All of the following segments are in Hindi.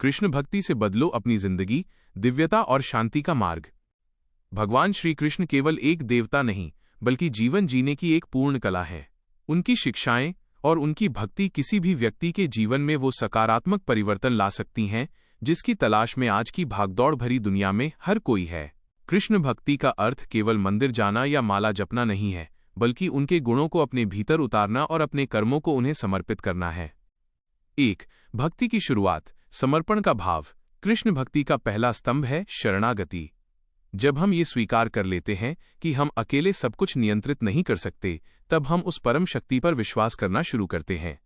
कृष्ण भक्ति से बदलो अपनी जिंदगी, दिव्यता और शांति का मार्ग। भगवान श्री कृष्ण केवल एक देवता नहीं, बल्कि जीवन जीने की एक पूर्ण कला है। उनकी शिक्षाएं और उनकी भक्ति किसी भी व्यक्ति के जीवन में वो सकारात्मक परिवर्तन ला सकती हैं जिसकी तलाश में आज की भागदौड़ भरी दुनिया में हर कोई है। कृष्ण भक्ति का अर्थ केवल मंदिर जाना या माला जपना नहीं है, बल्कि उनके गुणों को अपने भीतर उतारना और अपने कर्मों को उन्हें समर्पित करना है। 1. भक्ति की शुरुआत, समर्पण का भाव। कृष्ण भक्ति का पहला स्तंभ है शरणागति। जब हम ये स्वीकार कर लेते हैं कि हम अकेले सब कुछ नियंत्रित नहीं कर सकते, तब हम उस परम शक्ति पर विश्वास करना शुरू करते हैं।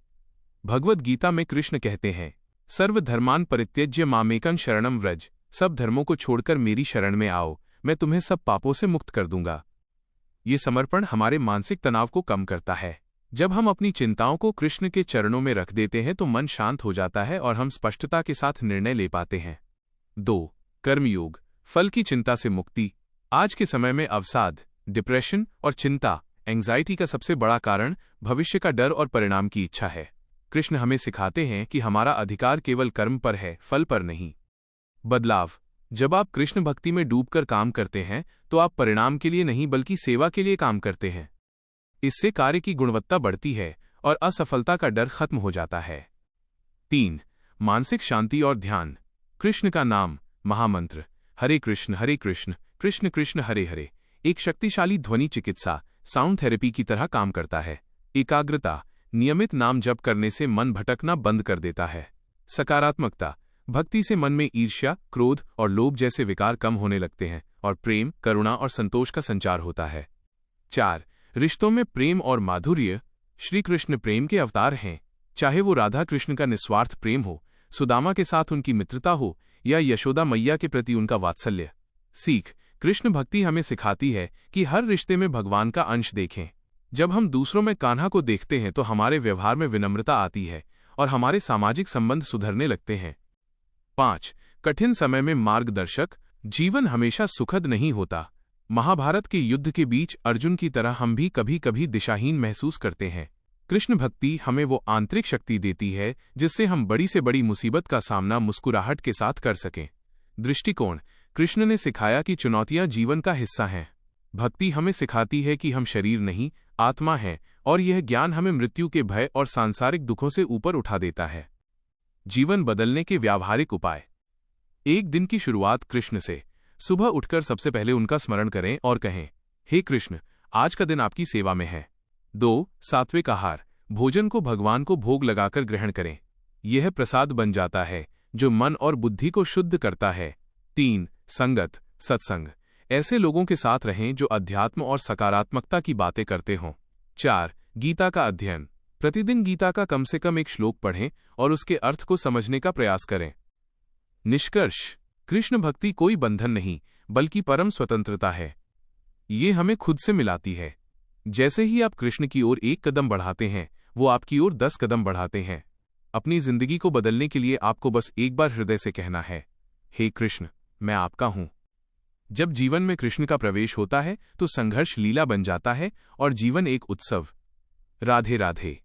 भगवद गीता में कृष्ण कहते हैं, सर्वधर्मान परित्यज्य मामेकं शरणं व्रज। सब धर्मों को छोड़कर मेरी शरण में आओ, मैं तुम्हें सब पापों से मुक्त कर दूंगा। ये समर्पण हमारे मानसिक तनाव को कम करता है। जब हम अपनी चिंताओं को कृष्ण के चरणों में रख देते हैं तो मन शांत हो जाता है और हम स्पष्टता के साथ निर्णय ले पाते हैं। 2. कर्मयोग, फल की चिंता से मुक्ति। आज के समय में अवसाद, डिप्रेशन और चिंता, एंग्जाइटी का सबसे बड़ा कारण भविष्य का डर और परिणाम की इच्छा है। कृष्ण हमें सिखाते हैं कि हमारा अधिकार केवल कर्म पर है, फल पर नहीं। बदलाव, जब आप कृष्ण भक्ति में डूबकर काम करते हैं तो आप परिणाम के लिए नहीं बल्कि सेवा के लिए काम करते हैं। इससे कार्य की गुणवत्ता बढ़ती है और असफलता का डर खत्म हो जाता है। 3. मानसिक शांति और ध्यान। कृष्ण का नाम, महामंत्र हरे कृष्ण कृष्ण कृष्ण हरे हरे एक शक्तिशाली ध्वनि चिकित्सा, साउंड थेरेपी की तरह काम करता है। एकाग्रता, नियमित नाम जप करने से मन भटकना बंद कर देता है। सकारात्मकता, भक्ति से मन में ईर्ष्या, क्रोध और लोभ जैसे विकार कम होने लगते हैं और प्रेम, करुणा और संतोष का संचार होता है। 4. रिश्तों में प्रेम और माधुर्य। श्री कृष्ण प्रेम के अवतार हैं। चाहे वो राधा कृष्ण का निस्वार्थ प्रेम हो, सुदामा के साथ उनकी मित्रता हो या यशोदा मैया के प्रति उनका वात्सल्य। सीख, कृष्ण भक्ति हमें सिखाती है कि हर रिश्ते में भगवान का अंश देखें। जब हम दूसरों में कान्हा को देखते हैं तो हमारे व्यवहार में विनम्रता आती है और हमारे सामाजिक संबंध सुधरने लगते हैं। 5. कठिन समय में मार्गदर्शक। जीवन हमेशा सुखद नहीं होता। महाभारत के युद्ध के बीच अर्जुन की तरह हम भी कभी कभी दिशाहीन महसूस करते हैं। कृष्ण भक्ति हमें वो आंतरिक शक्ति देती है जिससे हम बड़ी से बड़ी मुसीबत का सामना मुस्कुराहट के साथ कर सकें। दृष्टिकोण, कृष्ण ने सिखाया कि चुनौतियां जीवन का हिस्सा हैं। भक्ति हमें सिखाती है कि हम शरीर नहीं, आत्मा हैं, और यह ज्ञान हमें मृत्यु के भय और सांसारिक दुखों से ऊपर उठा देता है। जीवन बदलने के व्यावहारिक उपाय। एक दिन की शुरुआत कृष्ण से। सुबह उठकर सबसे पहले उनका स्मरण करें और कहें, हे कृष्ण, आज का दिन आपकी सेवा में है। 2. सात्विक आहार, भोजन को भगवान को भोग लगाकर ग्रहण करें। यह प्रसाद बन जाता है जो मन और बुद्धि को शुद्ध करता है। 3. संगत, सत्संग, ऐसे लोगों के साथ रहें जो अध्यात्म और सकारात्मकता की बातें करते हों। 4. गीता का अध्ययन, प्रतिदिन गीता का कम से कम एक श्लोक पढ़ें और उसके अर्थ को समझने का प्रयास करें। निष्कर्ष, कृष्ण भक्ति कोई बंधन नहीं बल्कि परम स्वतंत्रता है। ये हमें खुद से मिलाती है। जैसे ही आप कृष्ण की ओर एक कदम बढ़ाते हैं, वो आपकी ओर 10 कदम बढ़ाते हैं। अपनी जिंदगी को बदलने के लिए आपको बस एक बार हृदय से कहना है, हे कृष्ण, मैं आपका हूं। जब जीवन में कृष्ण का प्रवेश होता है तो संघर्ष लीला बन जाता है और जीवन एक उत्सव। राधे राधे।